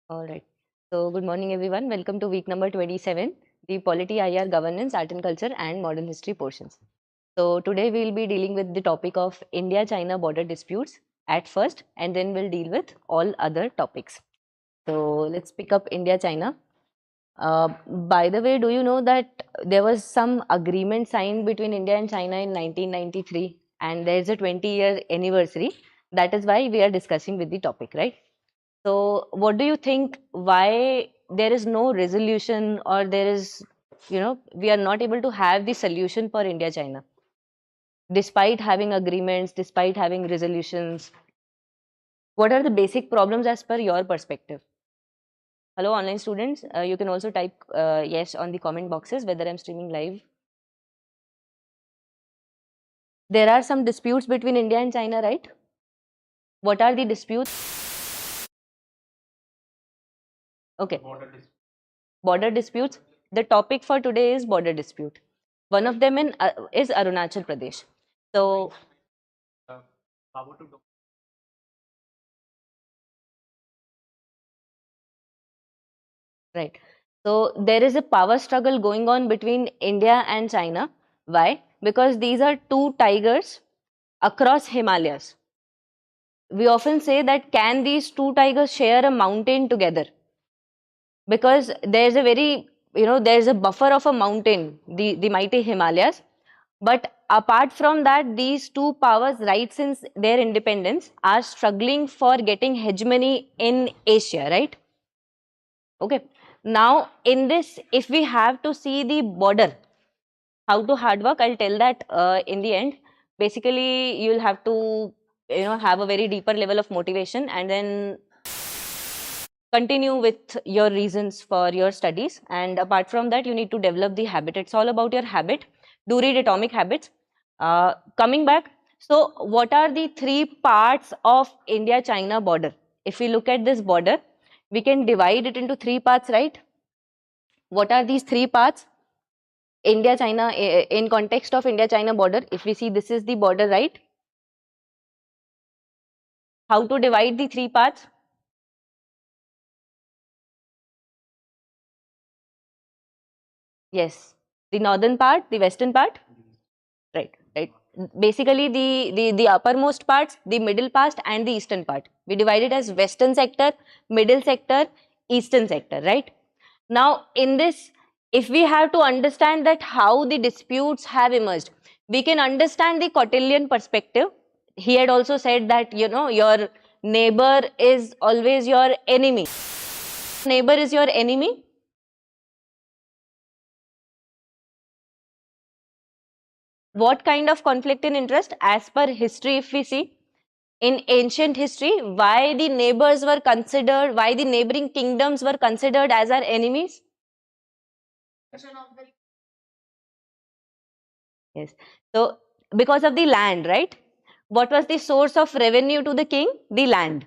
All right. So, good morning, everyone. Welcome to week number 27, the Polity IR Governance, Art and Culture, and Modern History portions. So, today we will be dealing with the topic of India-China border disputes at first, and then we'll deal with all other topics. So, let's pick up India-China. By the way, do you know that there was some agreement signed between India and China in 1993, and there's a 20-year anniversary? That is why we are discussing with the topic, right? So, what do you think? Why there is no resolution, or there is, we are not able to have the solution for India China, despite having agreements, despite having resolutions? What are the basic problems as per your perspective? Hello, online students. You can also type yes on the comment boxes whether I'm streaming live. There are some disputes between India and China, right? What are the disputes? Okay. Border disputes. The topic for today is border dispute. One of them is Arunachal Pradesh. So, right. So, there is a power struggle going on between India and China. Why? Because these are two tigers across Himalayas. We often say that can these two tigers share a mountain together? Because there's a very, there's a buffer of a mountain, the mighty Himalayas. But apart from that, these two powers, right since their independence, are struggling for getting hegemony in Asia, right? Okay. Now, in this, if we have to see the border, how to hard work, I'll tell that in the end. Basically, you'll have to, have a very deeper level of motivation and then continue with your reasons for your studies. And apart from that, you need to develop the habit. It's all about your habit. Do read Atomic Habits. Coming back, so what are the three parts of India-China border? If we look at this border, we can divide it into three parts, right? What are these three parts? India-China, in context of India-China border, if we see this is the border, right? How to divide the three parts? Yes, the northern part, the western part, right? Basically, the uppermost parts, the middle part, and the eastern part. We divide it as western sector, middle sector, eastern sector, right? Now, in this, if we have to understand that how the disputes have emerged, we can understand the Cotilian perspective. He had also said that, your neighbor is always your enemy. Neighbor is your enemy. What kind of conflict in interest? As per history, if we see, in ancient history, why the neighbors were considered, why the neighboring kingdoms were considered as our enemies? Yes. So, because of the land, right? What was the source of revenue to the king? The land.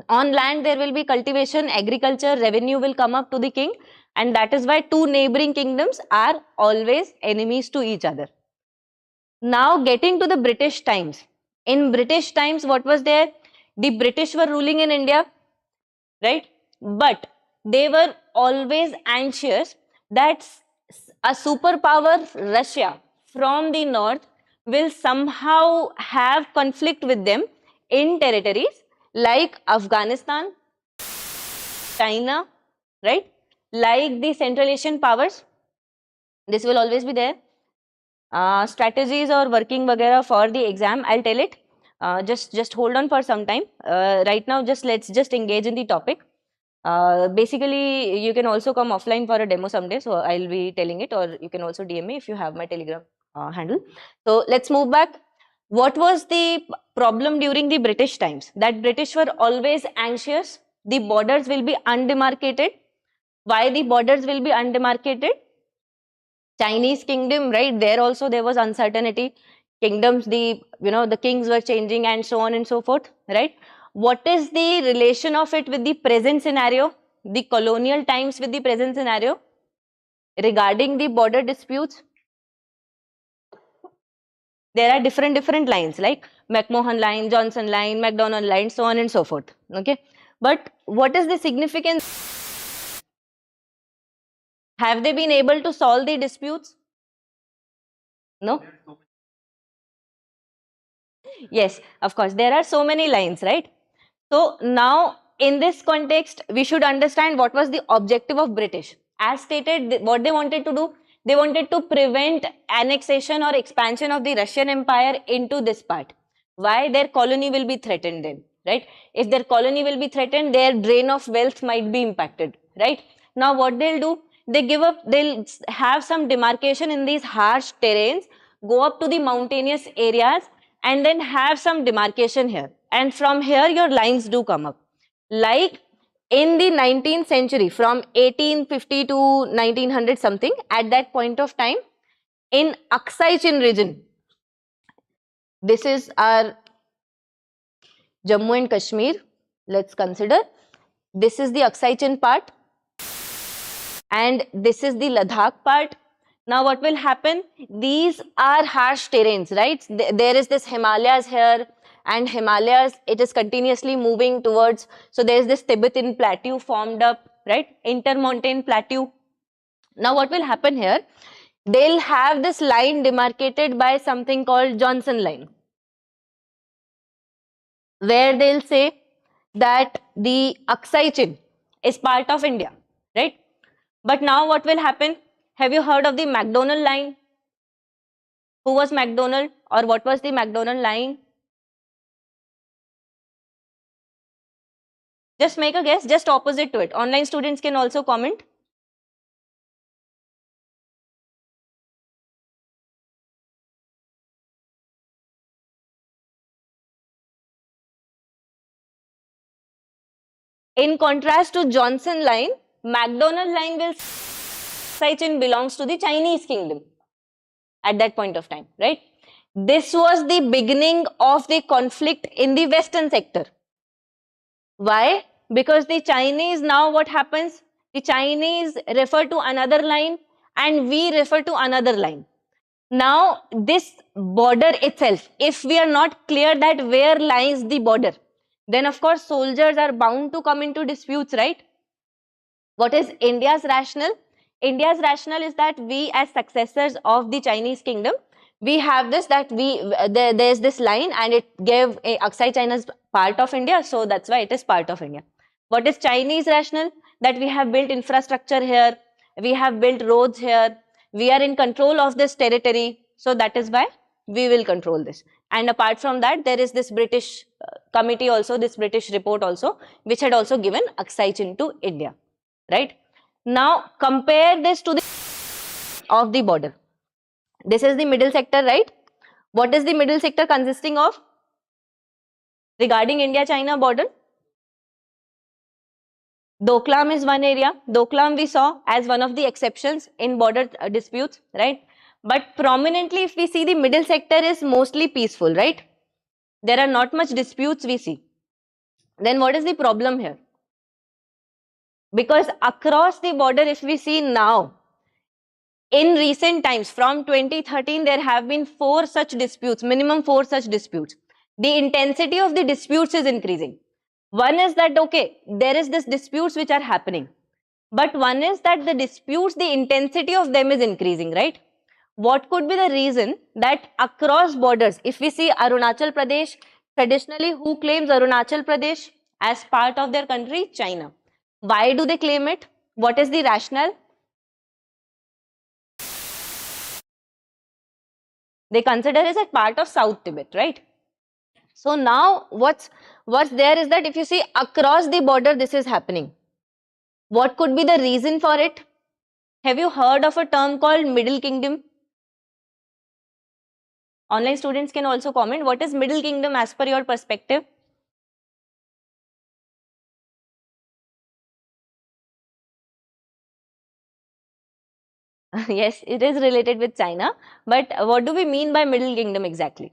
On land there will be cultivation, agriculture, revenue will come up to the king, and that is why two neighboring kingdoms are always enemies to each other. Now, getting to the British times. In British times, what was there? The British were ruling in India, right? But they were always anxious that a superpower, Russia, from the north will somehow have conflict with them in territories like Afghanistan, China, right? Like the Central Asian powers. This will always be there. Strategies or working वगैरह for the exam, I'll tell it. Just hold on for some time. Right now, let's just engage in the topic. Basically, you can also come offline for a demo someday, so I'll be telling it, or you can also DM me if you have my Telegram handle. So let's move back. What was the problem during the British times? That British were always anxious. The borders will be undemarcated. Why the borders will be undemarcated? Chinese kingdom, right? There also there was uncertainty. Kingdoms, the kings were changing and so on and so forth, right? What is the relation of it with the present scenario? The colonial times with the present scenario regarding the border disputes? There are different lines like McMahon line, Johnson line, MacDonald line, so on and so forth. Okay. But what is the significance? Have they been able to solve the disputes? No? Yes, of course. There are so many lines, right? So now in this context, we should understand what was the objective of British. As stated, what they wanted to do, they wanted to prevent annexation or expansion of the Russian Empire into this part. Why? Their colony will be threatened then, right? If their colony will be threatened, their drain of wealth might be impacted, right? Now what they'll do, they'll have some demarcation in these harsh terrains, go up to the mountainous areas and then have some demarcation here. And from here your lines do come up. Like in the 19th century, from 1850 to 1900 something, at that point of time, in Aksai Chin region, this is our Jammu and Kashmir, let's consider. This is the Aksai Chin part and this is the Ladakh part. Now what will happen? These are harsh terrains, right? There is this Himalayas here and Himalayas, it is continuously moving towards, so there is this Tibetan plateau formed up, right? Intermontane plateau. Now what will happen here? They'll have this line demarcated by something called Johnson line, where they'll say that the Aksai Chin is part of India, right? But now what will happen? Have you heard of the McDonald line? Who was McDonald or what was the McDonald line? Just make a guess, just opposite to it. Online students can also comment. In contrast to Johnson line, McDonald line will say Chin belongs to the Chinese kingdom at that point of time, right? This was the beginning of the conflict in the western sector. Why? Because the Chinese, now what happens? The Chinese refer to another line and we refer to another line. Now this border itself, if we are not clear that where lies the border, then of course soldiers are bound to come into disputes, right? What is India's rationale? India's rationale is that we as successors of the Chinese kingdom, we have this, that there's this line and it gave Aksai China's part of India, so that's why it is part of India. What is Chinese rationale? That we have built infrastructure here, we have built roads here, we are in control of this territory, so that is why we will control this. And apart from that, there is this British committee also, this British report also, which had also given Aksai Chin to India, right? Now compare this to the of the border. This is the middle sector, right? What is the middle sector consisting of regarding India-China border? Doklam is one area. Doklam we saw as one of the exceptions in border disputes, right? But prominently, if we see, the middle sector is mostly peaceful, right? There are not much disputes we see. Then what is the problem here? Because across the border, if we see now, in recent times, from 2013, there have been 4 such disputes, minimum 4 such disputes. The intensity of the disputes is increasing. One is that, okay, there is this disputes which are happening. But one is that the disputes, the intensity of them is increasing, right? What could be the reason that across borders, if we see Arunachal Pradesh, traditionally who claims Arunachal Pradesh as part of their country? China. Why do they claim it? What is the rationale? They consider it as part of South Tibet, right? So now what's there is that if you see across the border this is happening. What could be the reason for it? Have you heard of a term called Middle Kingdom? Online students can also comment. What is Middle Kingdom as per your perspective? Yes, it is related with China. But what do we mean by Middle Kingdom exactly?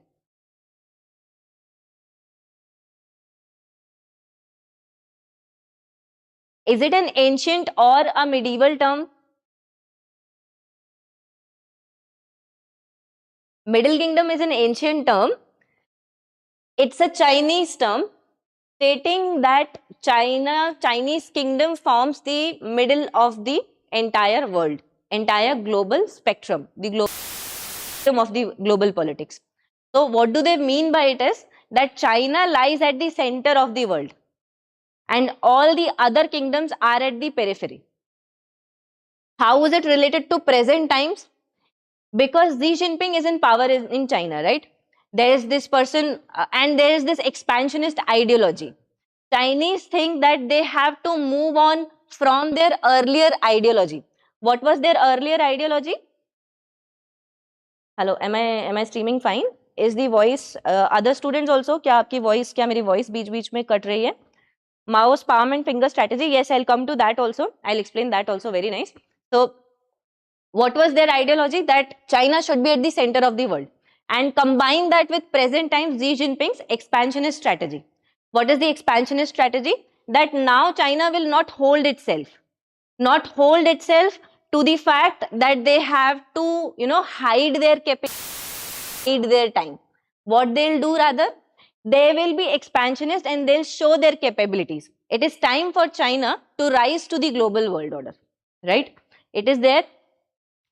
Is it an ancient or a medieval term? Middle Kingdom is an ancient term. It's a Chinese term stating that Chinese kingdom forms the middle of the entire world, entire global spectrum, the global spectrum of the global politics. So what do they mean by it is that China lies at the center of the world and all the other kingdoms are at the periphery. How is it related to present times? Because Xi Jinping is in power in China, right? There is this person and there is this expansionist ideology. Chinese think that they have to move on from their earlier ideology. What was their earlier ideology? Hello, am I streaming fine? Is the voice other students also? क्या आपकी voice क्या मेरी voice बीच में cut रही है? Mao's palm and finger strategy. Yes, I'll come to that also. I'll explain that also. Very nice. So, what was their ideology? That China should be at the center of the world. And combine that with present times Xi Jinping's expansionist strategy. What is the expansionist strategy? That now China will not hold itself. Not hold itself to the fact that they have to, hide their capacity, hide their time. What they'll do rather? They will be expansionist and they'll show their capabilities. It is time for China to rise to the global world order, right? It is there.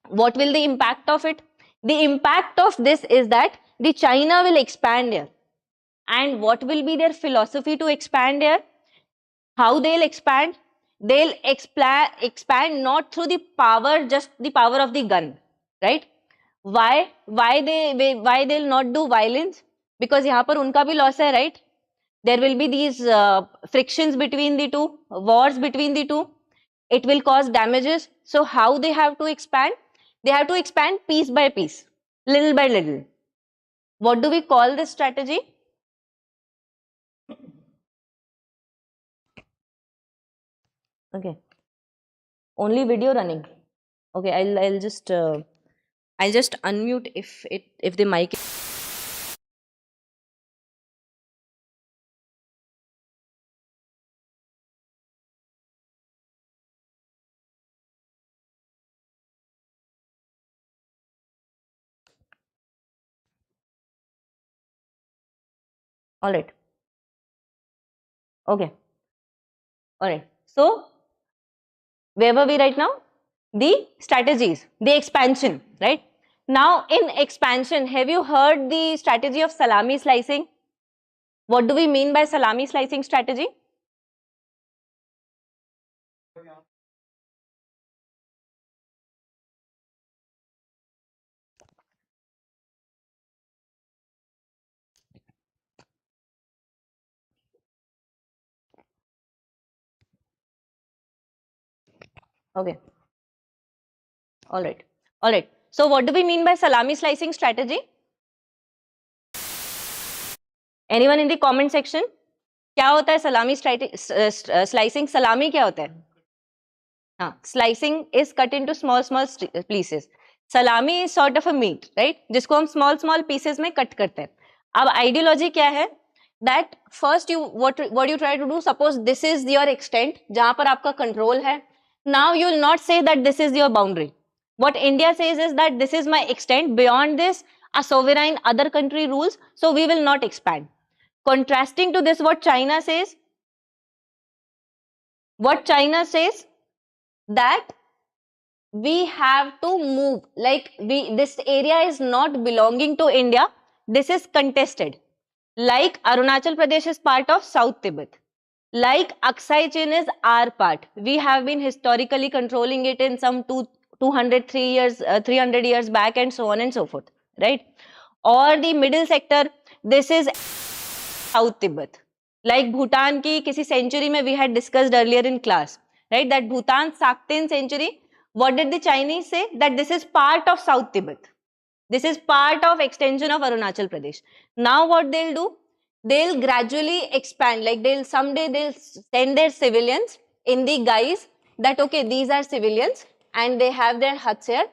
What will the impact of it? The impact of this is that the China will expand here. And what will be their philosophy to expand here? How they'll expand? They'll expand not through the power, just the power of the gun, right? Why they'll not do violence? Because यहाँ पर उनका भी loss है, right? There will be these frictions between the two, wars between the two. It will cause damages. So how they have to expand? They have to expand piece by piece, little by little. What do we call this strategy? Okay. Only video running. Okay, I'll just unmute if the mic. All right. Okay. All right. So where were we right now? The strategies, the expansion, right? Now in expansion, have you heard the strategy of salami slicing? What do we mean by salami slicing strategy? Okay. All right. All right. So what do we mean by salami slicing strategy? Anyone in the comment section? क्या होता है salami slicing? Salami क्या होता है? हाँ, slicing is cut into small pieces. Salami is sort of a meat, right? जिसको हम small pieces में cut करते हैं. अब ideology क्या है? That first what you try to do, suppose this is your extent जहाँ पर आपका control है. Now you will not say that this is your boundary. What India says is that this is my extent. Beyond this, a sovereign other country rules, so we will not expand. Contrasting to this, what China says? What China says? That we have to move. Like this area is not belonging to India. This is contested. Like Arunachal Pradesh is part of South Tibet. Like Aksai Chin is our part. We have been historically controlling it in some 300 years back and so on and so forth, right? Or the middle sector, this is South Tibet. Like Bhutan ki kisi century mein we had discussed earlier in class, right? That Bhutan Saktin century, what did the Chinese say? That this is part of South Tibet. This is part of extension of Arunachal Pradesh. Now what they'll do? They'll gradually expand. Like someday they'll send their civilians in the guise that okay, these are civilians and they have their huts here,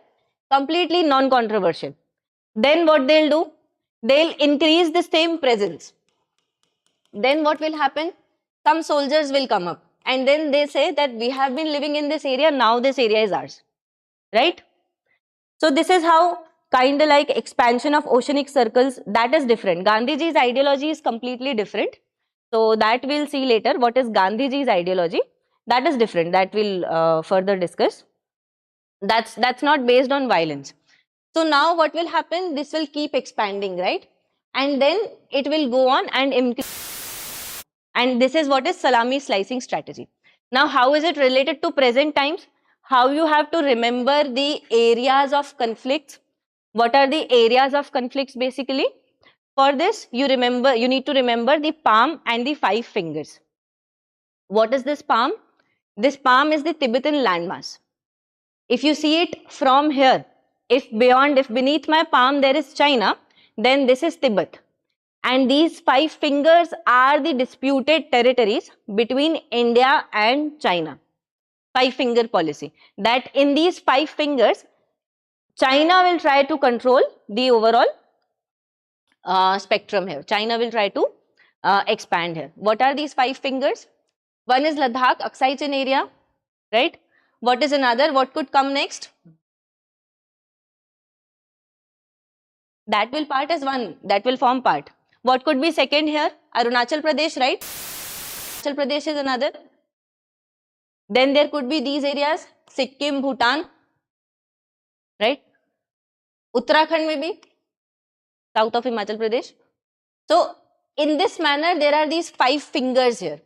completely non-controversial. Then what they'll do? They'll increase the same presence. Then what will happen? Some soldiers will come up and then they say that we have been living in this area, now this area is ours, right? So this is how kind of like expansion of oceanic circles, that is different. Gandhiji's ideology is completely different. So that we'll see later. What is Gandhiji's ideology? That is different. That we'll further discuss. That's not based on violence. So now what will happen? This will keep expanding, right? And then it will go on and increase. And this is what is salami slicing strategy. Now, how is it related to present times? How you have to remember the areas of conflicts. What are the areas of conflicts basically? For this, you need to remember the palm and the 5 fingers. What is this palm? This palm is the Tibetan landmass. If you see it from here, if beneath my palm there is China, then this is Tibet. And these 5 fingers are the disputed territories between India and China. 5-finger policy. That in these 5 fingers, China will try to control the overall spectrum here. China will try to expand here. What are these 5 fingers? One is Ladakh, Aksai Chin area, right? What is another? What could come next? That will part as one. That will form part. What could be second here? Arunachal Pradesh, right? Arunachal Pradesh is another. Then there could be these areas, Sikkim, Bhutan, right? Uttarakhand maybe, south of Himachal Pradesh. So in this manner, there are these 5 fingers here.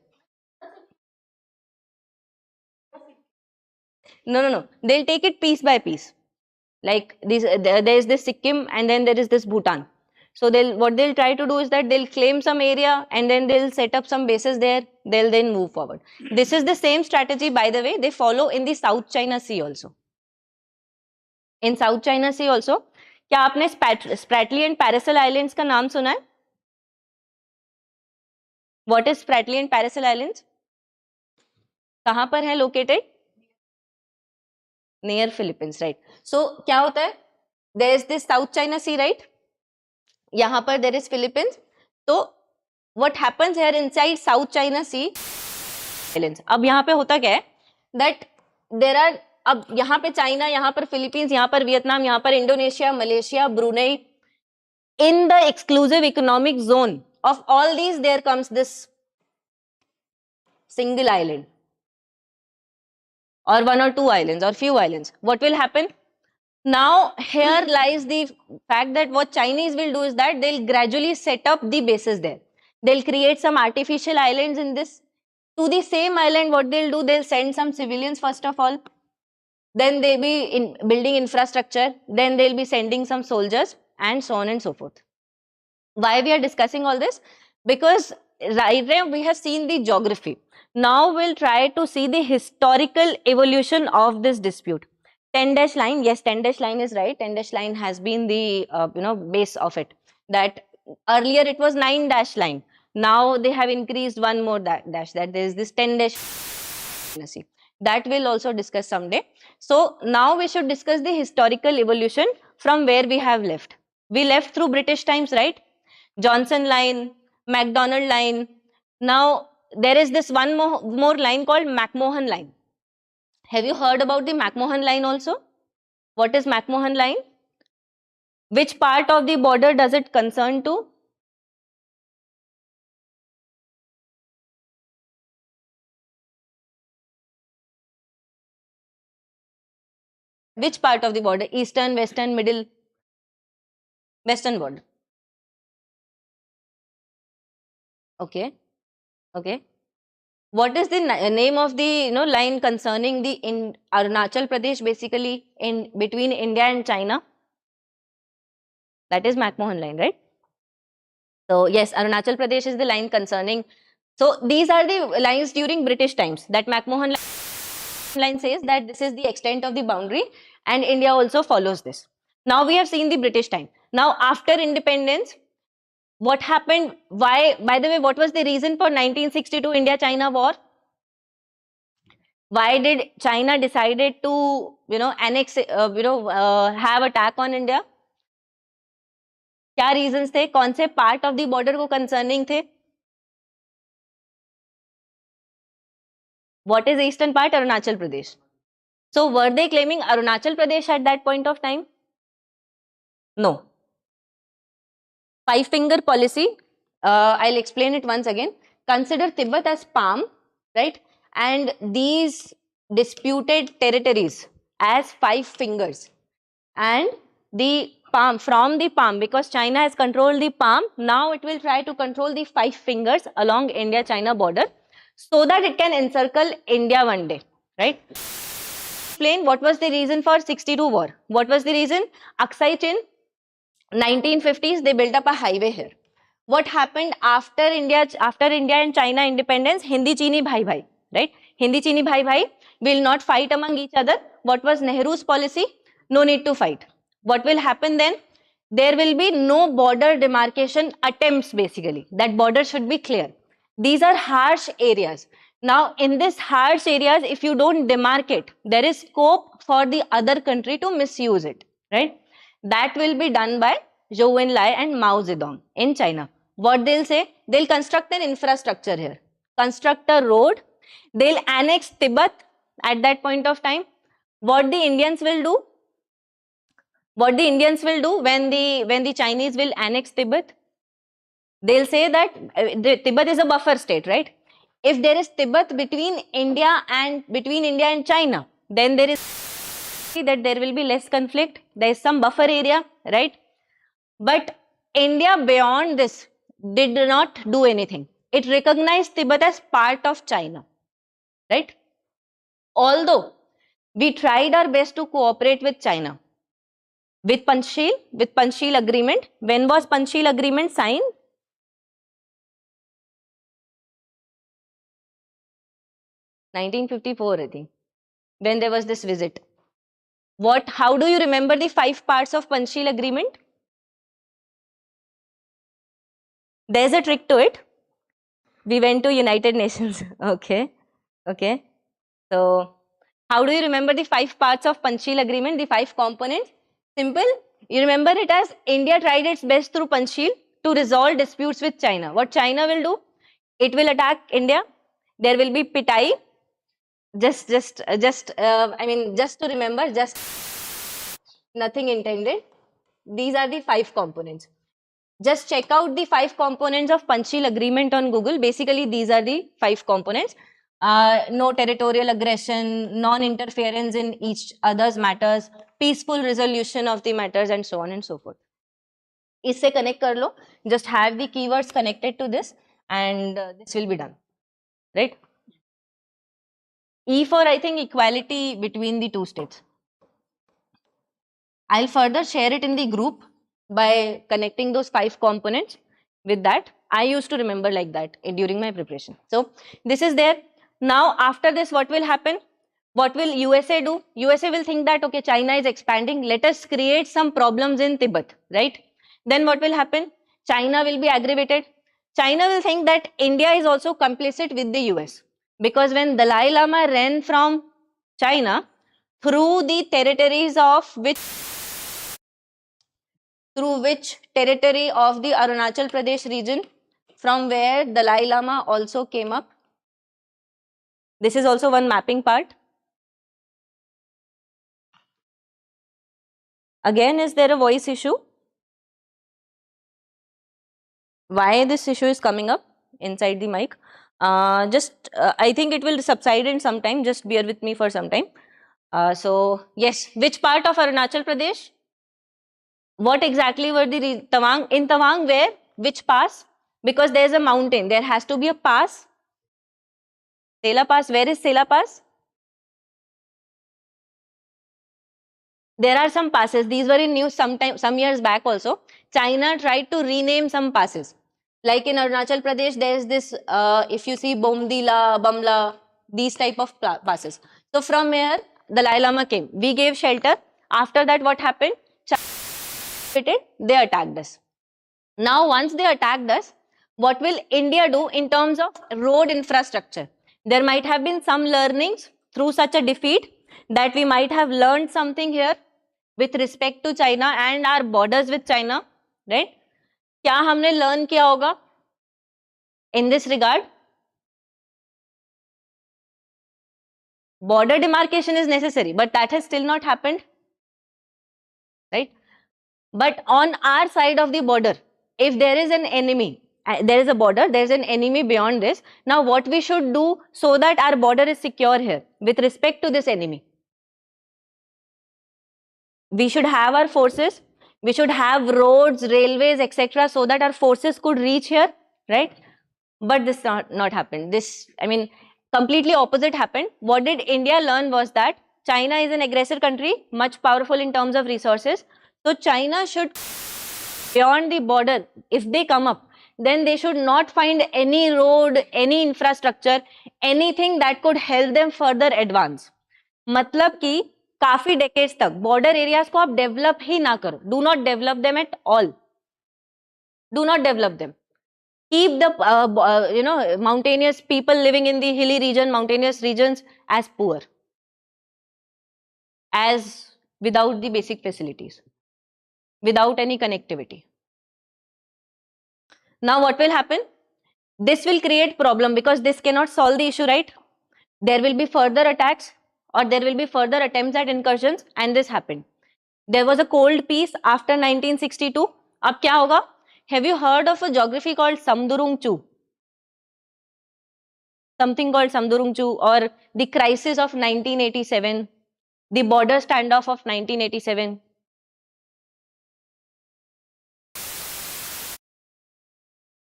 No. They'll take it piece by piece. Like this, there is this Sikkim and then there is this Bhutan. So what they'll try to do is that they'll claim some area and then they'll set up some bases there. They'll then move forward. This is the same strategy, by the way, they follow in the South China Sea also. In South China Sea also, क्या आपने Spratly and Paracel Islands का नाम सुना है? What is Spratly and Paracel Islands? कहाँ पर है located? Near Philippines, right? So क्या होता है? There is this South China Sea, right? यहाँ पर there is Philippines. So what happens here inside South China Sea? अब यहाँ पे होता क्या है? That there are, अब यहाँ पे चाइना, यहाँ पर फिलीपींस, यहाँ पर वियतनाम, यहाँ पर Indonesia, Malaysia, Brunei. In the exclusive economic zone of all these, there comes this single island or 1 or 2 islands or few islands. What will happen? Now here lies the fact that what Chinese will do is that they'll gradually set up the bases there. They'll create some artificial islands in this. To the same island, what they'll do, they'll send some civilians first of all. Then they'll be building infrastructure. Then they'll be sending some soldiers and so on and so forth. Why we are discussing all this? Because right now we have seen the geography. Now we'll try to see the historical evolution of this dispute. 10-dash line, yes, 10-dash line is right. 10-dash line has been the base of it. That earlier it was 9-dash line. Now they have increased one more dash. That there is this 10-dash. That we'll also discuss someday. So now we should discuss the historical evolution from where we have left. We left through British times, right? Johnson line, MacDonald line. Now there is this one more line called McMahon line. Have you heard about the McMahon line also? What is McMahon line? Which part of the border does it concern to? Which part of the border? Eastern, western, middle? Western border. Okay. What is the name of the line concerning the Arunachal Pradesh, basically in between India and China? That is McMahon line, right? So yes, Arunachal Pradesh is the line concerning. So these are the lines during British times. That McMahon line says that this is the extent of the boundary and India also follows this. Now we have seen the British time. Now after independence, what happened? Why? By the way, what was the reason for 1962 India-China war? Why did China decided to annex, have attack on India? क्या reasons थे? कौन से part of the border को concerning थे? What is eastern part? Arunachal Pradesh. So were they claiming Arunachal Pradesh at that point of time? No. 5-finger policy, I'll explain it once again. consider Tibet as palm, right? And these disputed territories as 5 fingers. And the palm, from the palm, because China has controlled the palm, now it will try to control the 5 fingers along India-China border so that it can encircle India one day, right? Explain what was the reason for 62 war. What was the reason? Aksai Chin, 1950s, they built up a highway here. What happened after India and China independence? Hindi Chini bhai bhai, right? Hindi Chini bhai bhai will not fight among each other. What was Nehru's policy? No need to fight. What will happen then? There will be no border demarcation attempts basically. That border should be clear. These are harsh areas. Now in these harsh areas, if you don't demarcate, there is scope for the other country to misuse it, right? That will be done by Zhou Enlai and Mao Zedong in China. What they'll say? They'll construct an infrastructure here. Construct a road. They'll annex Tibet at that point of time. What the Indians will do? What the Indians will do when the Chinese will annex Tibet? They'll say that Tibet is a buffer state, right? If there is Tibet between India and China, then there is that there will be less conflict. There is some buffer area, right? But India beyond this did not do anything. It recognized Tibet as part of China, right? Although we tried our best to cooperate with China. With Panchsheel agreement. When was Panchsheel agreement signed? 1954, I think, when there was this visit. How do you remember the 5 parts of Panchsheel agreement? There's a trick to it. We went to United Nations. Okay. So, how do you remember the 5 parts of Panchsheel agreement, the 5 components? Simple. You remember it as India tried its best through Panchsheel to resolve disputes with China. What China will do? It will attack India. There will be pitai. Just to remember, just nothing intended. These are the 5 components. Just check out the 5 components of Panchsheel agreement on Google. Basically, these are the 5 components. No territorial aggression, non-interference in each other's matters, peaceful resolution of the matters, and so on and so forth. Isse connect kar lo. Just have the keywords connected to this, and this will be done, right? E for, I think, equality between the 2 states. I'll further share it in the group by connecting those 5 components with that. I used to remember like that during my preparation. So this is there. Now after this, what will happen? What will USA do? USA will think that, okay, China is expanding. Let us create some problems in Tibet, right? Then what will happen? China will be aggravated. China will think that India is also complicit with the US. Because when Dalai Lama ran from China through the territories of which territory of the Arunachal Pradesh region, from where Dalai Lama also came up. This is also one mapping part. Again, is there a voice issue? Why this issue is coming up inside the mic? I think it will subside in some time. Just bear with me for some time. So yes, which part of Arunachal Pradesh? What exactly were the Tawang? In Tawang, where? Which pass? Because there is a mountain. There has to be a pass. Sela Pass. Where is Sela Pass? There are some passes. These were in news some years back also. China tried to rename some passes. Like in Arunachal Pradesh, there is this, if you see Bomdila, Bamla, these type of passes. So from here, Dalai Lama came. We gave shelter. After that, what happened? They attacked us. Now, once they attacked us, what will India do in terms of road infrastructure? There might have been some learnings through such a defeat that we might have learned something here with respect to China and our borders with China, right? क्या हमने learn किया होगा in this regard? Border demarcation is necessary, but that has still not happened, right? But on our side of the border, if there is an enemy there is a border, there is an enemy beyond this. Now what we should do so that our border is secure here with respect to this enemy? We should have our forces, we should have roads, railways, etc., so that our forces could reach here, right? But this not happened. This, I mean, completely opposite happened. What did India learn was that China is an aggressor country, much powerful in terms of resources. So China should, beyond the border, if they come up, then they should not find any road, any infrastructure, anything that could help them further advance. मतलब कि काफी decades तक border areas को आप develop ही ना करो. Do not develop them at all. Do not develop them. Keep the mountainous people living in the hilly region, mountainous regions as poor, as without the basic facilities, without any connectivity. Now what will happen? This will create problem because this cannot solve the issue, right? There will be further attacks or there will be further attempts at incursions, and this happened. There was a cold peace after 1962. अब क्या होगा? Have you heard of a geography called Samdurungchu? Something called Samdurungchu, or the crisis of 1987, the border standoff of 1987.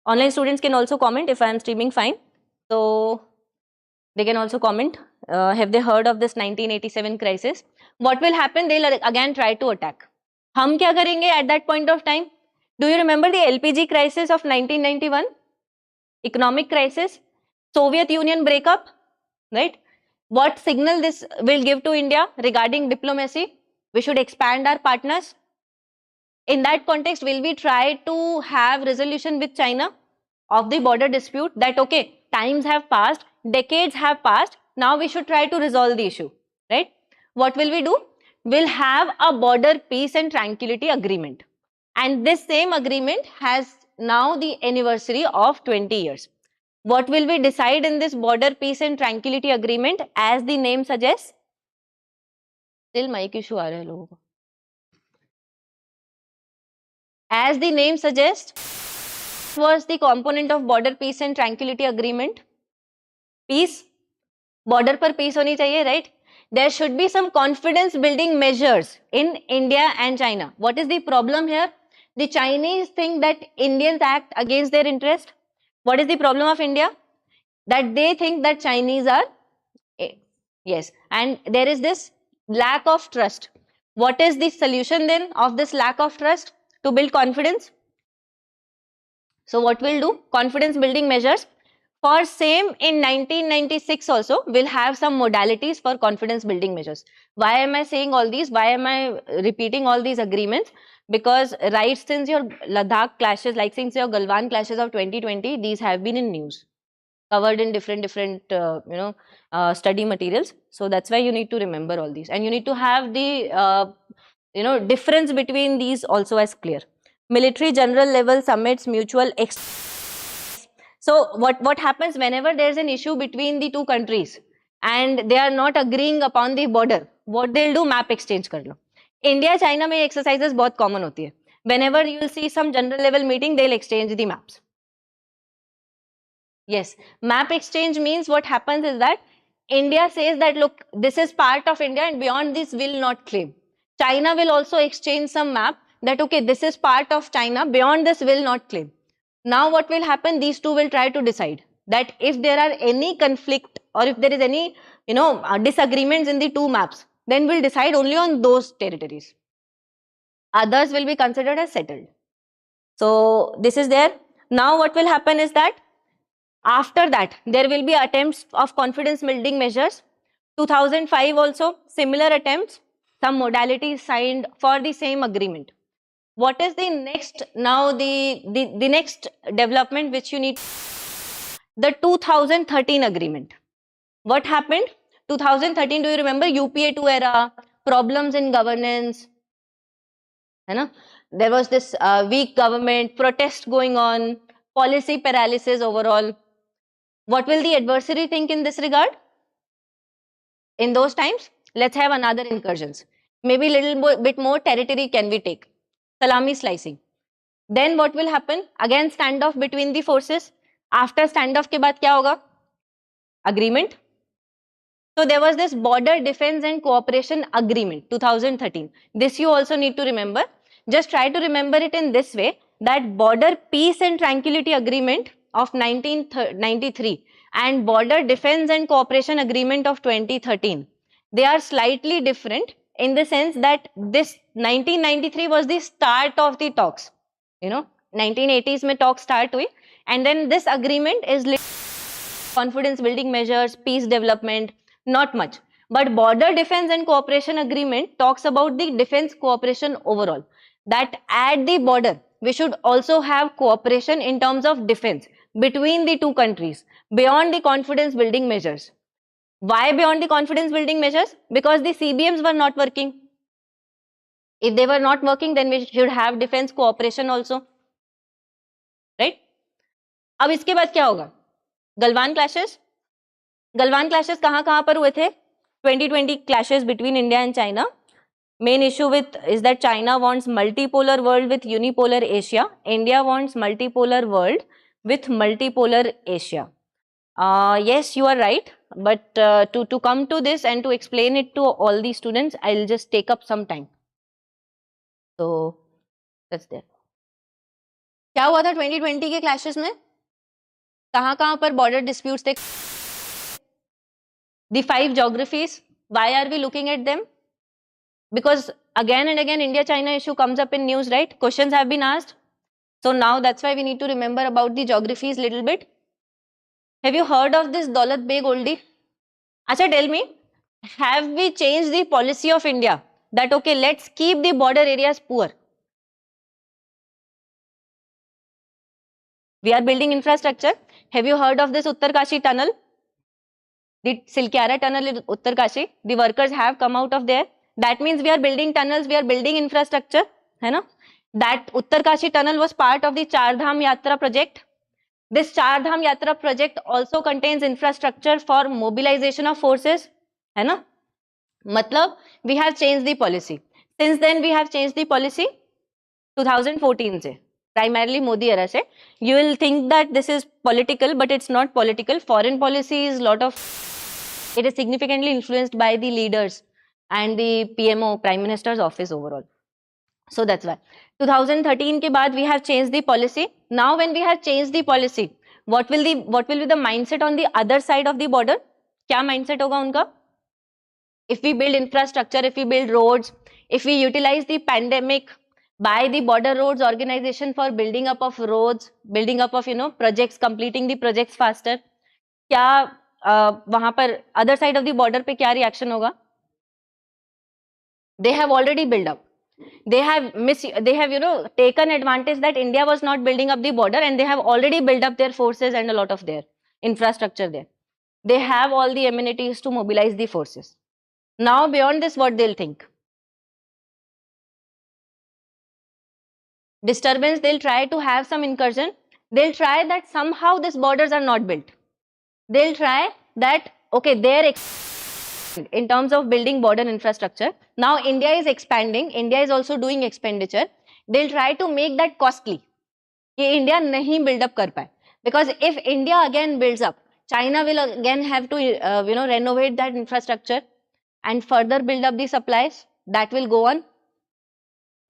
Online students can also comment if I am streaming fine. So they can also comment. Have they heard of this 1987 crisis? What will happen? They'll again try to attack. हम क्या करेंगे at that point of time? Do you remember the LPG crisis of 1991? Economic crisis, Soviet Union breakup, right? What signal this will give to India regarding diplomacy? We should expand our partners. In that context, will we try to have resolution with China of the border dispute that, okay, times have passed, decades have passed, now we should try to resolve the issue, right? What will we do? We'll have a border peace and tranquility agreement. And this same agreement has now the anniversary of 20 years. What will we decide in this border peace and tranquility agreement? As the name suggests, still mic issue aa raha hai logon ko. As the name suggests, was the component of border peace and tranquility agreement? Peace. Border par peace honi chahiye, right? There should be some confidence building measures in India and China. What is the problem here? The Chinese think that Indians act against their interest. What is the problem of India? That they think that Chinese are, yes, and there is this lack of trust. What is the solution then of this lack of trust? To build confidence. So what we'll do? Confidence building measures. For same in 1996 also, we'll have some modalities for confidence building measures. Why am I saying all these? Why am I repeating all these agreements? Because right since your Ladakh clashes, like since your Galwan clashes of 2020, these have been in news, covered in different study materials. So that's why you need to remember all these, and you need to have the difference between these also as clear. Military general level summits, mutual so what happens whenever there is an issue between the two countries and they are not agreeing upon the border? What they'll do? Map exchange कर लो. India China में exercises बहुत common होती है. Whenever you will see some general level meeting, they'll exchange the maps. Yes, map exchange means what happens is that India says that look, this is part of India and beyond this will not claim. China will also exchange some map that okay, this is part of China, beyond this will not claim. Now what will happen? These two will try to decide that if there are any conflict or if there is any disagreements in the two maps, then we'll decide only on those territories. Others will be considered as settled. So this is there. Now what will happen is that after that there will be attempts of confidence building measures. 2005 also similar attempts, some modalities signed for the same agreement. What is the next, now the next development which you need? The 2013 agreement. What happened? 2013, do you remember UPA 2 era, problems in governance, there was this weak government, protest going on, policy paralysis overall. What will the adversary think in this regard? In those times, let's have another incursions. Maybe little bit more territory can we take. Salami slicing. Then what will happen? Again standoff between the forces. After standoff के बाद क्या होगा? Agreement. So there was this Border Defense and Cooperation Agreement 2013. This you also need to remember. Just try to remember it in this way, that Border Peace and Tranquility Agreement of 1993 and Border Defense and Cooperation Agreement of 2013. They are slightly different in the sense that this 1993 was the start of the talks. 1980s में talks start हुई, and then this agreement is confidence building measures, peace development, not much. But Border Defense and Cooperation Agreement talks about the defense cooperation overall. That at the border, we should also have cooperation in terms of defense between the two countries, beyond the confidence building measures. Why beyond the confidence building measures? Because the CBMs were not working. If they were not working, then we should have defense cooperation also. Right? अब इसके बाद क्या होगा? Galwan clashes. Galwan clashes कहाँ पर हुए थे? 2020 clashes between India and China. Main issue is that China wants multipolar world with unipolar Asia. India wants multipolar world with multipolar Asia. Yes, you are right. But to come to this and to explain it to all the students, I'll just take up some time. So that's there. क्या हुआ था 2020 के clashes में? कहाँ पर border disputes थे? The 5 geographies, why are we looking at them? Because again and again India-China issue comes up in news, right? Questions have been asked. So now that's why we need to remember about the geographies little bit. Have you heard of this Daulat Beg oldie? Acha, tell me, have we changed the policy of India that okay, let's keep the border areas poor? We are building infrastructure. Have you heard of this Uttarkashi tunnel? The Silkyara tunnel in Uttarkashi. The workers have come out of there. That means we are building tunnels, we are building infrastructure. Hai na? That Uttarkashi tunnel was part of the Char Dham Yatra project. This Char Dham Yatra project also contains infrastructure for mobilization of forces. Hai na? Matlab, we have changed the policy. Since then, we have changed the policy 2014 se. Primarily Modi era se. You will think that this is political, but it's not political. Foreign policy is it is significantly influenced by the leaders and the PMO, Prime Minister's office overall. So that's why. 2013 ke baad we have changed the policy. Now when we have changed the policy, what will be the mindset on the other side of the border? Kya mindset hoga unka? If we build infrastructure, if we build roads, if we utilize the pandemic by the Border Roads Organization for building up of roads, building up of projects, completing the projects faster, क्या वहां पर other side of the border पे क्या reaction होगा? They have already built up. They have taken advantage that India was not building up the border, and they have already built up their forces and a lot of their infrastructure there. They have all the amenities to mobilize the forces. Now beyond this, what they'll think? Disturbance, they'll try to have some incursion. They'll try that somehow these borders are not built. They'll try that, okay, they're in terms of building border infrastructure. Now India is expanding. India is also doing expenditure. They'll try to make that costly. That India nahi build up kar paye. Because if India again builds up, China will again have to renovate that infrastructure and further build up the supplies. That will go on.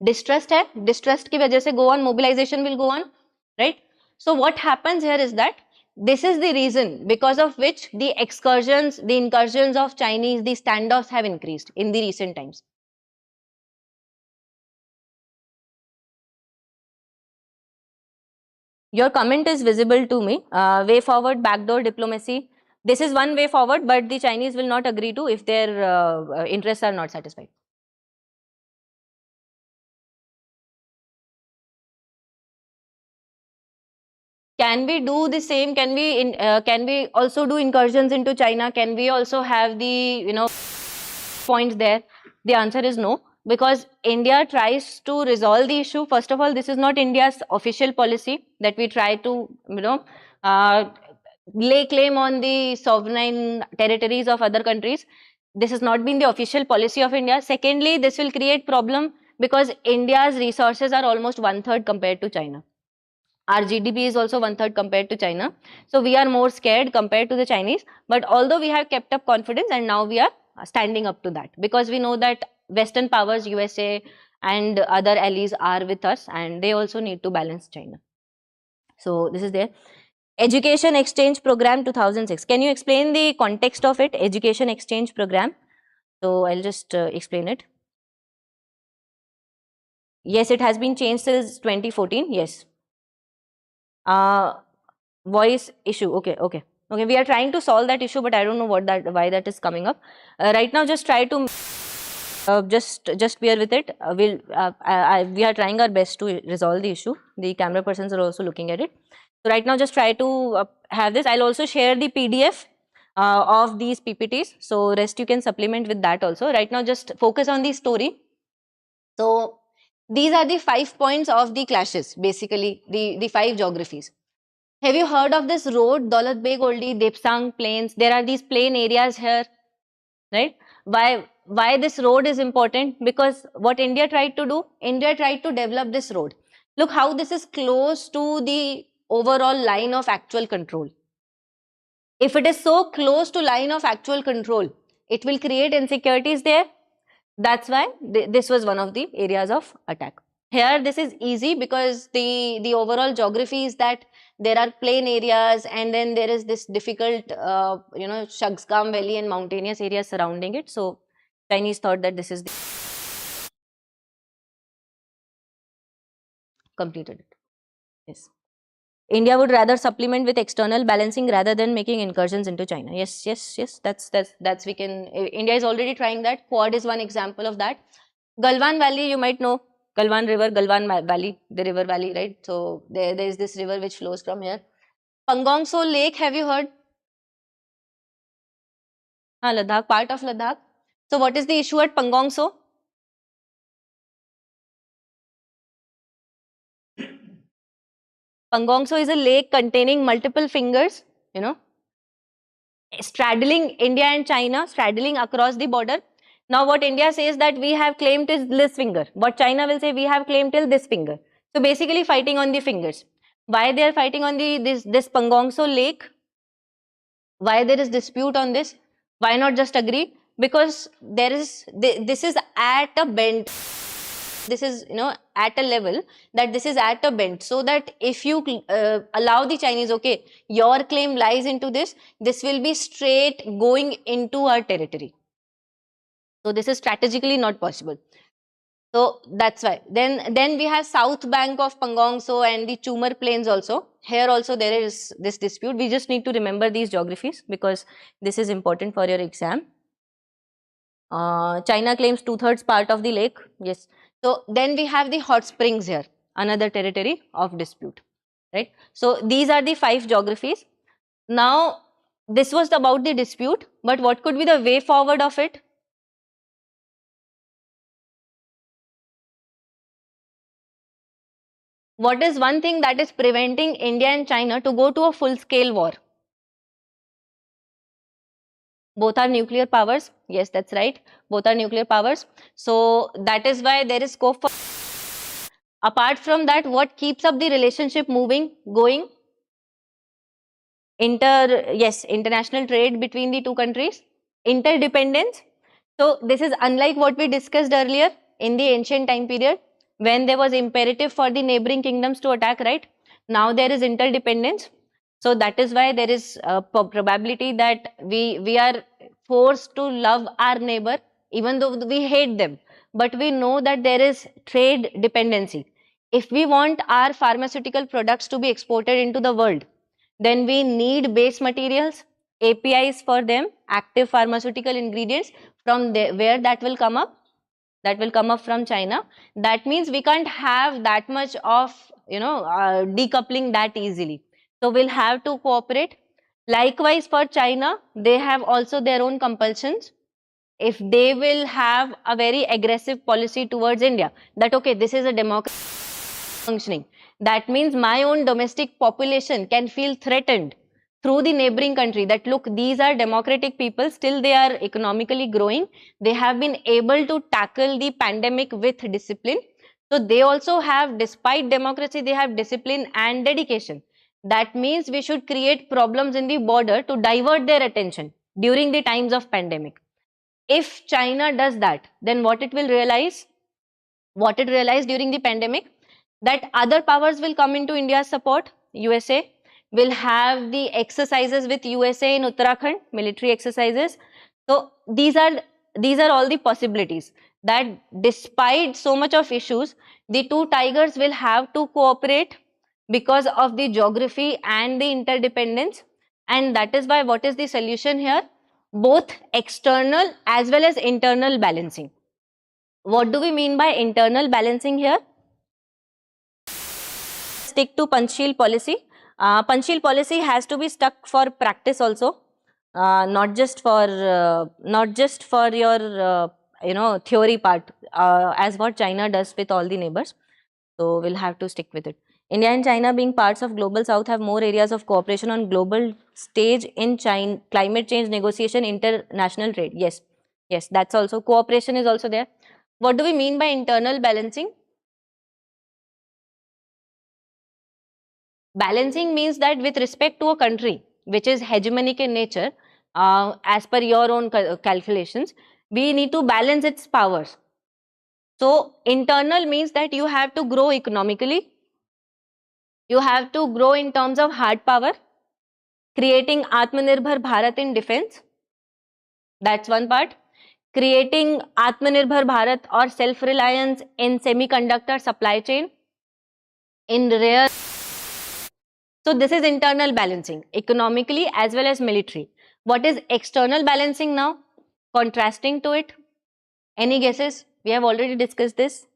Distrust hai. Distrust ki wajah se go on. Mobilization will go on. Right? So what happens here is that this is the reason because of which the incursions of Chinese, the standoffs have increased in the recent times. Your comment is visible to me. Way forward, backdoor diplomacy. This is one way forward, but the Chinese will not agree to if their interests are not satisfied. Can we do the same? Can we also do incursions into China? Can we also have the points there? The answer is no, because India tries to resolve the issue. First of all, this is not India's official policy that we try to lay claim on the sovereign territories of other countries. This has not been the official policy of India. Secondly, this will create problem because India's resources are almost 1/3 compared to China. Our GDP is also 1/3 compared to China. So we are more scared compared to the Chinese. But although we have kept up confidence, and now we are standing up to that, because we know that Western powers, USA and other allies, are with us, and they also need to balance China. So this is there. Education Exchange Program 2006. Can you explain the context of it? Education Exchange Program. So I'll just explain it. Yes, it has been changed since 2014. Yes. Voice issue. Okay. We are trying to solve that issue, but I don't know why that is coming up. Right now, just try to just bear with it. We are trying our best to resolve the issue. The camera persons are also looking at it. So right now, just try to have this. I'll also share the PDF of these PPTs. So rest you can supplement with that also. Right now, just focus on the story. So these are the 5 points of the clashes, basically the 5 geographies. Have you heard of this road, Daulat Beg Oldi, Depsang Plains? There are these plain areas here, right? Why this road is important? Because what India tried to do, India tried to develop this road. Look how this is close to the overall line of actual control. If it is so close to line of actual control, it will create insecurities there. That's why this was one of the areas of attack. Here this is easy because the overall geography is that there are plain areas, and then there is this difficult Shagsgam Valley and mountainous areas surrounding it. So Chinese thought that this is completed it. Yes. India would rather supplement with external balancing rather than making incursions into China. Yes. That's we can. India is already trying that. Quad is one example of that. Galwan Valley, you might know. Galwan River, Galwan Valley, the river valley, right? So there is this river which flows from here. Pangong Tso Lake, have you heard? Ladakh, part of Ladakh. So what is the issue at Pangong Tso? Pangong Tso is a lake containing multiple fingers, straddling India and China, straddling across the border. Now what India says that we have claimed is this finger. What China will say, we have claimed till this finger. So basically fighting on the fingers. Why they are fighting on this Pangong Tso lake? Why there is dispute on this? Why not just agree? Because this is at a bend. This is at a level that this is at a bend, so that if you allow the Chinese, okay, your claim lies into this will be straight going into our territory. So this is strategically not possible. So that's why. Then we have south bank of Pangong Tso and the Chumar Plains also. Here also there is this dispute. We just need to remember these geographies because this is important for your exam. China claims 2/3 part of the lake. Yes. So then we have the hot springs here, another territory of dispute, right? So these are the 5 geographies. Now this was about the dispute, but what could be the way forward of it? What is one thing that is preventing India and China to go to a full-scale war? Both are nuclear powers. Yes, that's right. Both are nuclear powers. So that is why there is scope for. Apart from that, what keeps up the relationship moving, going? International trade between the two countries. Interdependence. So this is unlike what we discussed earlier in the ancient time period when there was imperative for the neighboring kingdoms to attack, right? Now there is interdependence. So that is why there is a probability that we are forced to love our neighbor even though we hate them. But we know that there is trade dependency. If we want our pharmaceutical products to be exported into the world, then we need base materials, APIs for them, active pharmaceutical ingredients, from where that will come up? That will come up from China. That means we can't have that much of decoupling that easily. So we'll have to cooperate. Likewise for China, they have also their own compulsions. If they will have a very aggressive policy towards India, that okay, this is a democracy functioning, that means my own domestic population can feel threatened through the neighboring country that look, these are democratic people, still they are economically growing, they have been able to tackle the pandemic with discipline. So they also have, despite democracy, they have discipline and dedication. That means we should create problems in the border to divert their attention during the times of pandemic. If China does that, then what it will realize, what it realized during the pandemic, that other powers will come into India's support. USA will have the exercises with USA in Uttarakhand, military exercises. So these are all the possibilities that despite so much of issues, the two tigers will have to cooperate because of the geography and the interdependence. And that is why, what is the solution here? Both external as well as internal balancing. What do we mean by internal balancing here? Stick to Panchsheel policy. Panchsheel policy has to be stuck for practice also, not just for your theory part, as what China does with all the neighbors. So we'll have to stick with it. India and China, being parts of global south, have more areas of cooperation on global stage in China, climate change negotiation, international trade. Yes, yes, that's also, cooperation is also there. What do we mean by internal balancing? Balancing means that with respect to a country which is hegemonic in nature, as per your own calculations, we need to balance its powers. So internal means that you have to grow economically, you have to grow in terms of hard power, creating Atmanirbhar Bharat in defense. That's one part. Creating Atmanirbhar Bharat or self-reliance in semiconductor supply chain, in rare. So this is internal balancing, economically as well as military. What is external balancing now? Contrasting to it. Any guesses? We have already discussed this.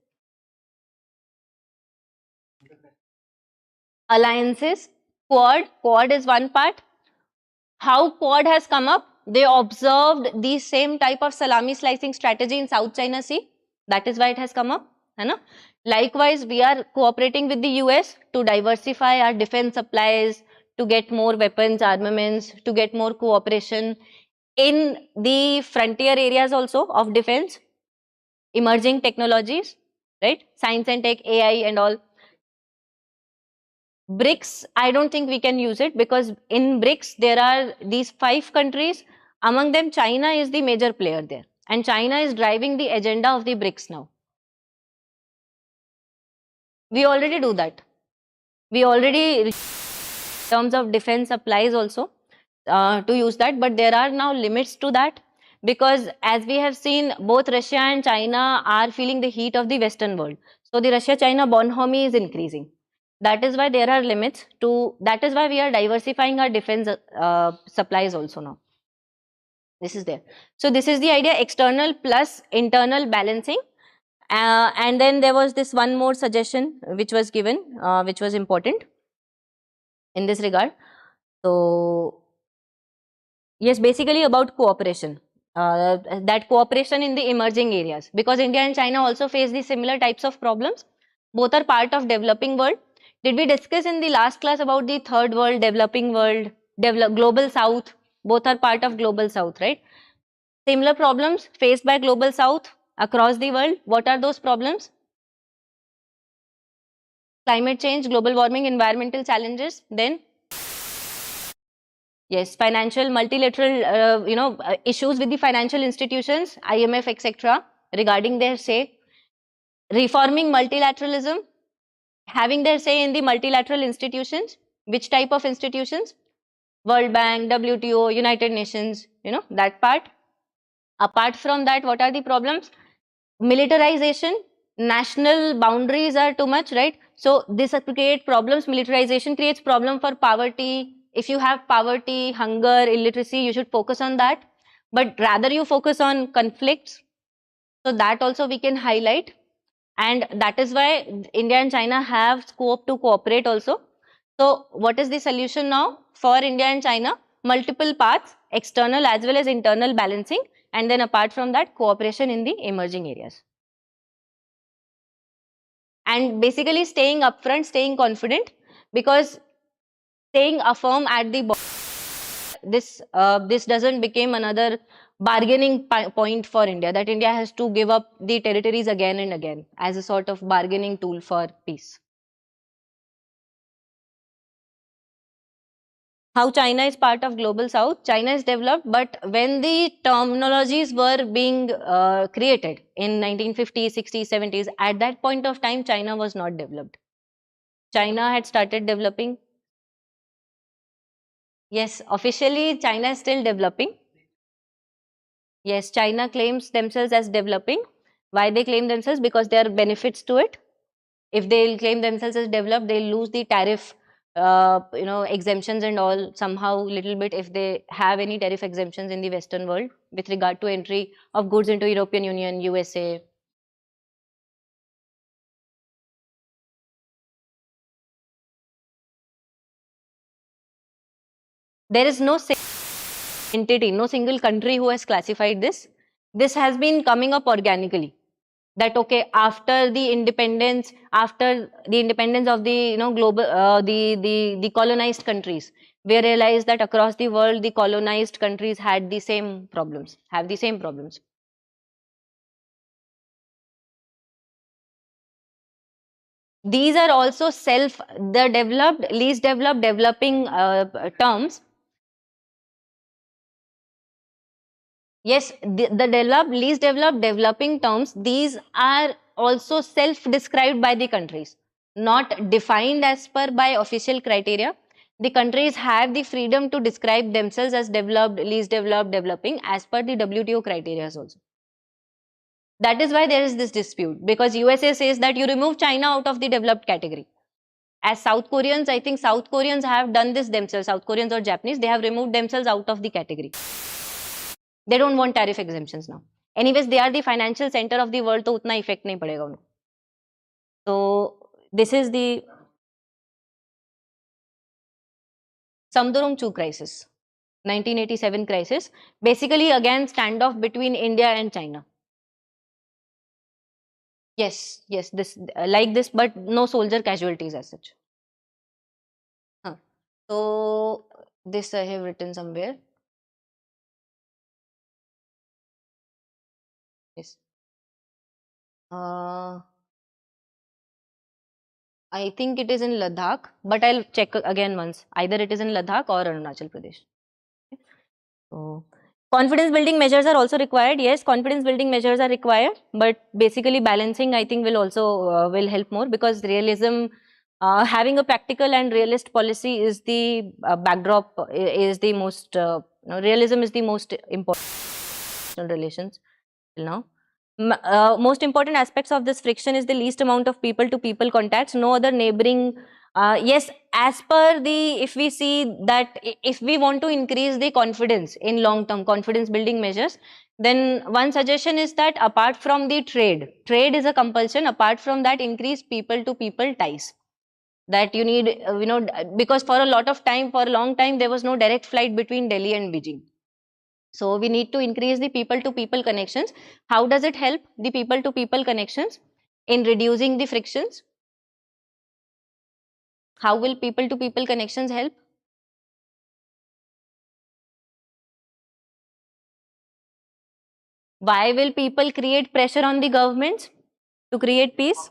Alliances, Quad is one part. How Quad has come up? They observed the same type of salami slicing strategy in South China Sea. That is why it has come up. Likewise, we are cooperating with the US to diversify our defense supplies, to get more weapons, armaments, to get more cooperation in the frontier areas also of defense, emerging technologies, right? Science and tech, AI and all. BRICS, I don't think we can use it, because in BRICS there are these 5 countries. Among them, China is the major player there, and China is driving the agenda of the BRICS now. We already do that. We already, in terms of defense supplies also, to use that, but there are now limits to that, because as we have seen, both Russia and China are feeling the heat of the Western world. So the Russia-China bonhomie is increasing. That is why there are limits to, that is why we are diversifying our defense supplies also now. This is there. So this is the idea, external plus internal balancing. And then there was this one more suggestion which was given, which was important in this regard. So yes, basically about cooperation, that cooperation in the emerging areas, because India and China also face the similar types of problems. Both are part of developing world. Did we discuss in the last class about the third world, developing world, global south? Both are part of global south, right? Similar problems faced by global south across the world. What are those problems? Climate change, global warming, environmental challenges. Then yes, financial multilateral issues with the financial institutions, IMF, etc., regarding their say. Reforming multilateralism, having their say in the multilateral institutions. Which type of institutions? World Bank, WTO, United Nations, that part. Apart from that, what are the problems? Militarization, national boundaries are too much, right? So this creates problems. Militarization creates problem for poverty. If you have poverty, hunger, illiteracy, you should focus on that. But rather you focus on conflicts. So that also we can highlight. And that is why India and China have scope to cooperate also. So what is the solution now for India and China? Multiple paths, external as well as internal balancing, and then apart from that, cooperation in the emerging areas. And basically staying upfront, staying confident, because staying affirm at the bottom. this doesn't become another bargaining point for India, that India has to give up the territories again and again as a sort of bargaining tool for peace. How China is part of global south? China is developed, but when the terminologies were being created in 1950s, 60s, 70s, at that point of time, China was not developed. China had started developing. Yes, officially China is still developing. Yes, China claims themselves as developing. Why they claim themselves? Because there are benefits to it. If they'll claim themselves as developed, they'll lose the tariff exemptions and all somehow little bit if they have any tariff exemptions in the Western world with regard to entry of goods into European Union, USA. There is no entity, no single country who has classified this. This has been coming up organically. That okay, after the independence of the global the colonized countries, we realized that across the world the colonized countries had the same problems, have the same problems. These are also the developed, least developed, developing terms. Yes, the developed, least developed, developing terms, these are also self-described by the countries, not defined as per by official criteria. The countries have the freedom to describe themselves as developed, least developed, developing as per the WTO criteria also. That is why there is this dispute, because USA says that you remove China out of the developed category. As South Koreans, I think South Koreans have done this themselves, South Koreans or Japanese, they have removed themselves out of the category. They don't want tariff exemptions now. Anyways, they are the financial center of the world, तो उतना effect नहीं पड़ेगा उनको. So this is the Samdurum-Chu crisis, 1987 crisis. Basically, again, standoff between India and China. Yes, yes, this like this, but no soldier casualties as such. So this I have written somewhere. Yes. I think it is in Ladakh, but I'll check again once. Either it is in Ladakh or Arunachal Pradesh. So, confidence building measures are also required. Yes, confidence building measures are required, but basically balancing I think will also will help more, because realism, having a practical and realist policy is the backdrop, is the most, realism is the most important relations till now. Most important aspects of this friction is the least amount of people to people contacts, no other neighboring. Yes, as per the, if we see that if we want to increase the confidence in long term confidence building measures, then one suggestion is that apart from the trade is a compulsion. Apart from that, increase people to people ties. That you need, because for a long time, there was no direct flight between Delhi and Beijing. So we need to increase the people-to-people connections. How does it help the people-to-people connections in reducing the frictions? How will people-to-people connections help? Why will people create pressure on the governments to create peace?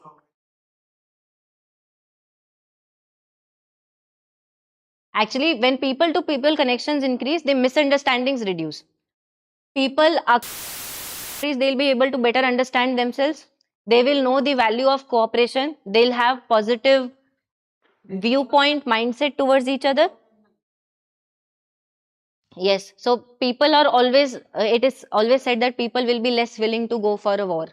Actually, when people-to-people connections increase, the misunderstandings reduce. People are, they'll be able to better understand themselves. They will know the value of cooperation. They'll have positive viewpoint mindset towards each other. Yes, so people are always, it is always said that people will be less willing to go for a war.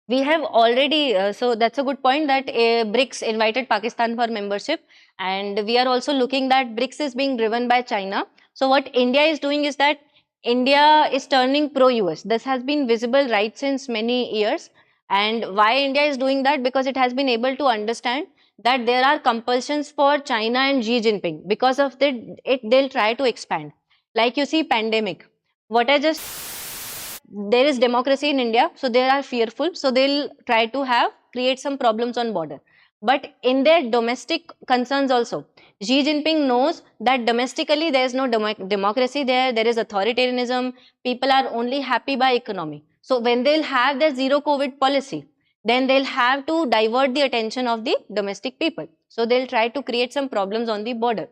We have already, so that's a good point, that BRICS invited Pakistan for membership, and we are also looking that BRICS is being driven by China. So what India is doing is that India is turning pro-US. This has been visible right since many years. And why India is doing that? Because it has been able to understand that there are compulsions for China and Xi Jinping. Because of it, they'll try to expand. Like you see, pandemic. What I just, there is democracy in India, so they are fearful, so they'll try to create some problems on border. But in their domestic concerns also, Xi Jinping knows that domestically there is no democracy there, there is authoritarianism, people are only happy by economy. So when they'll have their zero COVID policy, then they'll have to divert the attention of the domestic people. So they'll try to create some problems on the border.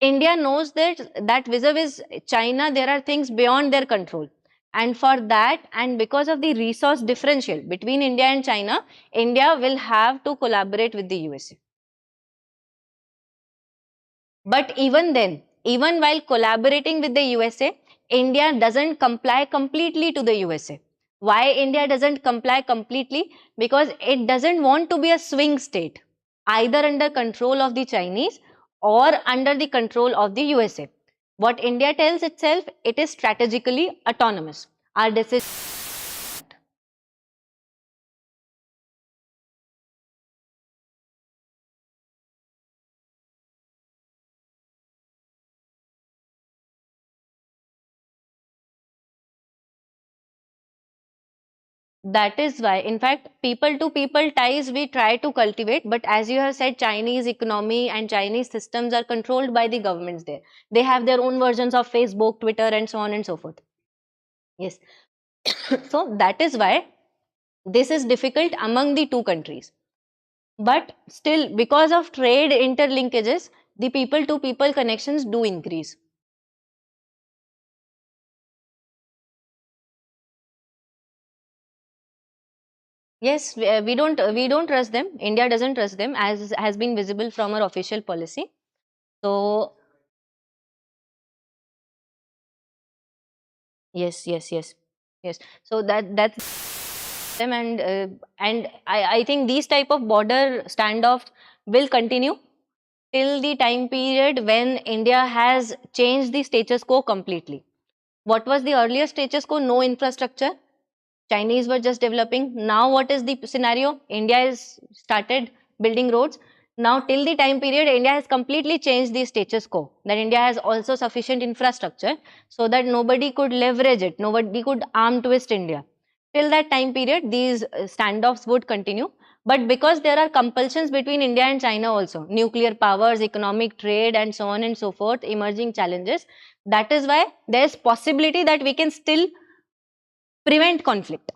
India knows that vis-a-vis China, there are things beyond their control. And for that, and because of the resource differential between India and China, India will have to collaborate with the USA. But even then, even while collaborating with the USA, India doesn't comply completely to the USA. Why India doesn't comply completely? Because it doesn't want to be a swing state, either under control of the Chinese or under the control of the USA. What India tells itself, it is strategically autonomous. Our decision. That is why, in fact, people to people ties we try to cultivate, but as you have said, Chinese economy and Chinese systems are controlled by the governments there. They have their own versions of Facebook, Twitter, and so on and so forth. Yes. So that is why this is difficult among the two countries. But still, because of trade interlinkages, the people to people connections do increase. Yes, we don't trust them. India doesn't trust them, as has been visible from our official policy. So yes. So that's them, and I think these type of border standoffs will continue till the time period when India has changed the status quo completely. What was the earlier status quo? No infrastructure. Chinese were just developing. Now what is the scenario? India has started building roads. Now till the time period, India has completely changed the status quo. That India has also sufficient infrastructure so that nobody could leverage it. Nobody could arm twist India. Till that time period, these standoffs would continue. But because there are compulsions between India and China also, nuclear powers, economic trade, and so on and so forth, emerging challenges, that is why there is possibility that we can still prevent conflict.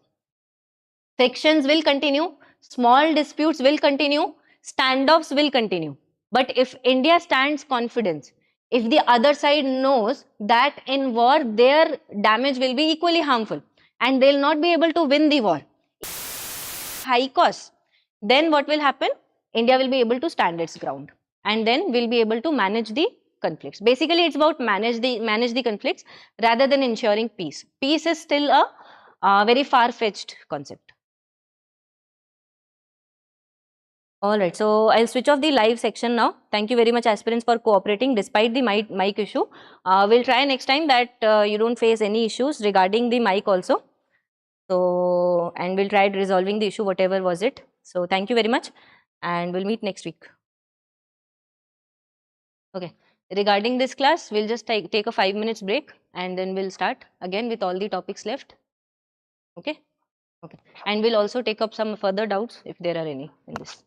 Frictions will continue, small disputes will continue, standoffs will continue. But if India stands confident, if the other side knows that in war their damage will be equally harmful and they'll not be able to win the war, high cost, then what will happen? India will be able to stand its ground and then we'll be able to manage the conflicts. Basically, it's about manage the conflicts rather than ensuring peace. Peace is still a very far-fetched concept. All right, so I'll switch off the live section now. Thank you very much, aspirants, for cooperating despite the mic issue. We'll try next time that you don't face any issues regarding the mic also. So, and we'll try resolving the issue, whatever was it. So, thank you very much, and we'll meet next week. Okay. Regarding this class, we'll just take a 5 minutes break and then we'll start again with all the topics left. Okay. Okay. And we'll also take up some further doubts if there are any in this.